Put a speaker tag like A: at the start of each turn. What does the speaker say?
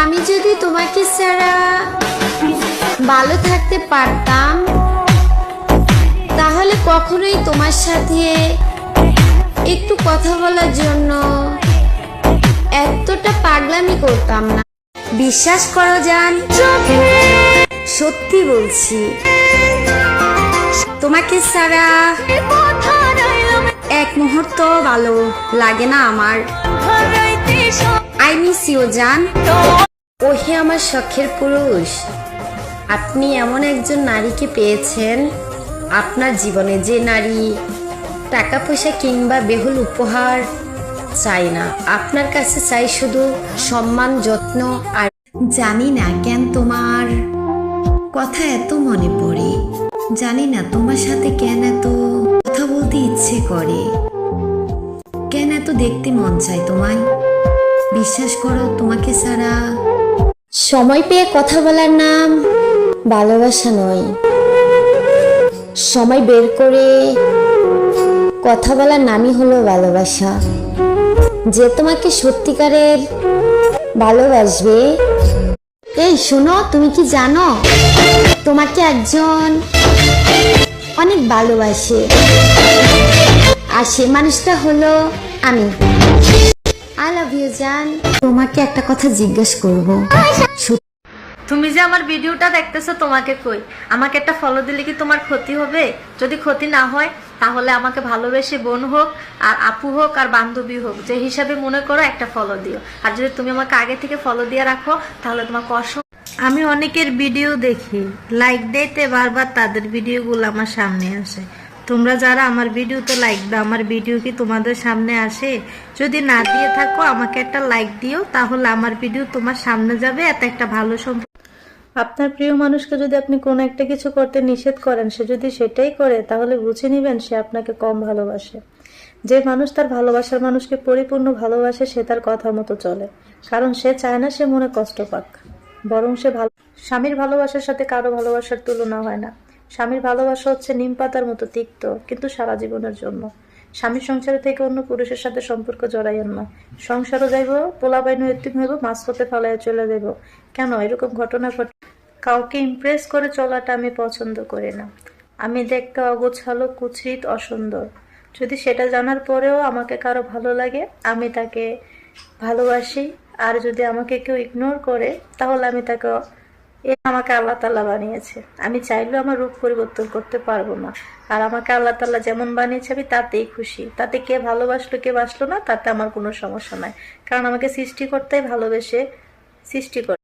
A: আমি যদি তোমাকে ছাড়া ভালো থাকতে পারতাম তাহলে কখনোই তোমার সাথে একটু কথা বলার জন্য এতটা পাগলামি করতাম না। বিশ্বাস করো জান, সত্যি বলছি, তোমাকে ছাড়া এক মুহূর্ত ভালো লাগে না আমার। আই মিস ইউ জান। ওহে আমার শখের পুরুষ, আপনি এমন একজন নারীকে পেয়েছেন আপনার জীবনে যে নারী টাকা পয়সা কিংবা বেহুল উপহার চাই না, আপনার কাছে চাই শুধু সম্মান, যত্ন। আর জানি না কেন তোমার কথা এত মনে পড়ে, জানি না তোমার সাথে কেন এত কথা বলতে ইচ্ছে করে, কেন এত দেখতে মন চায় তোমায়। বিশ্বাস করো, তোমাকে ছাড়া সময় পেয়ে কথা বলার নাম ভালোবাসা নয়, সময় বের করে কথা বলার নামই হলো ভালোবাসা। যে তোমাকে সত্যিকারের ভালোবাসবে। এই শোনো, তুমি কি জানো তোমাকে একজন অনেক ভালোবাসে, আর সে মানুষটা হলো আমি। আই লাভ ইউ জান। তোমাকে একটা কথা জিজ্ঞেস করব,
B: তুমি যে আমার ভিডিওটা দেখতেছো, তোমাকে কই আমাকে একটা ফলো দিলে কি তোমার ক্ষতি হবে? যদি ক্ষতি না হয় তাহলে আমাকে ভালোবেসে বোন হোক আর আপু হোক আর বান্ধবী হোক, যে হিসাবে মনে করো একটা ফলো দিও। আর যদি তুমি আমাকে আগে থেকে ফলো দিয়ে রাখো তাহলে তোমাকে আমি অনেকের ভিডিও দেখি, লাইক দিতে বারবার তাদের ভিডিওগুলো আমার সামনে আসে। তোমরা যারা আমার ভিডিওতে লাইক দাও, আমার ভিডিও কি তোমাদের সামনে আসে? যদি না দিয়ে থাকো আমাকে একটা লাইক দিও, তাহলে আমার ভিডিও তোমার সামনে যাবে। এত একটা ভালো সম্পর্ক। আপনার প্রিয় মানুষকে যদি আপনি কোনো একটা কিছু করতে নিষেধ করেন, সে যদি সেটাই করে, তাহলে বুঝে নিবেন সে আপনাকে কম ভালোবাসে। যে মানুষ তার ভালোবাসার মানুষকে পরিপূর্ণ ভালোবাসে, সে তার কথা মতো চলে, কারণ সে চায় না সে মনে কষ্ট পাক, বরং সে স্বামীর ভালোবাসার সাথে কারো ভালোবাসার তুলনা হয় না। স্বামীর ভালোবাসা হচ্ছে নিম পাতার মতো তিক্ত, কিন্তু সারা জীবনের জন্য। স্বামীর সংসারে থেকে অন্য পুরুষের সাথে সম্পর্ক জড়াইয়েন না। সংসারও যাইব, পোলাপাইন এতিম হইব, মাঝপথে ফালাইয়া চলে যাইব। কেন এরকম ঘটনা ঘটে? কাউকে ইমপ্রেস করে চলাটা আমি পছন্দ করি না। আমি দেখতে অগোছালো, কুৎসিত, অসুন্দর। যদি সেটা জানার পরেও আমাকে কারো ভালো লাগে, আমি তাকে ভালোবাসি। আর যদি আমাকে কেউ ইগনোর করে, তাহলে আমি তাকে আমাকে আল্লাহ তাআলা বানিয়েছে, আমি চাইলেও আমার রূপ পরিবর্তন করতে পারবো না। আর আমাকে আল্লাহ তাআলা যেমন বানিয়েছে আমি তাতেই খুশি। তাতে কে ভালোবাসলো কে বাসলো না তাতে আমার কোনো সমস্যা নাই, কারণ আমাকে সৃষ্টিকর্তাই ভালোবেসে সৃষ্টি করে।